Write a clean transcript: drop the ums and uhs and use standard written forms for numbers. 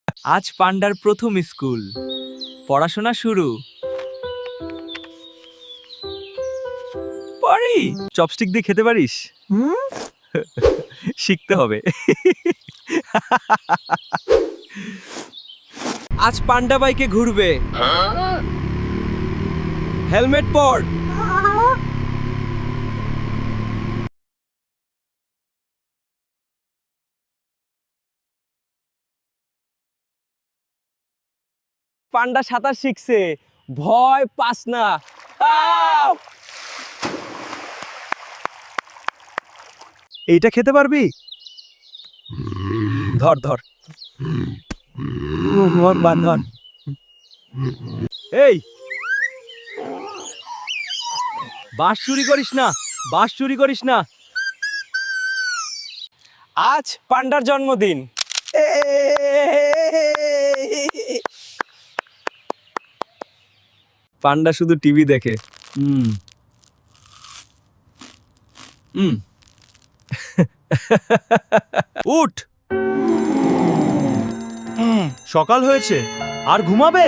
আজ পান্ডার প্রথম স্কুল, পড়াশোনা শুরু। পারি, চপস্টিক দিয়ে খেতে পারিস? শিখতে হবে। আজ পান্ডা বাইকে ঘুরবে। হেলমেট পর। পান্ডা সাঁতার শিখছে, ভয় পাস না। আউ! এইটা খেতে পারবি? ধর ধর। ধর। এই, বাঁশ চুরি করিস না, বাঁশ চুরি করিস না। আজ পান্ডার জন্মদিন। পান্ডা শুধু টিভি দেখে। উঠ। সকাল হয়েছে আর ঘুমাবে?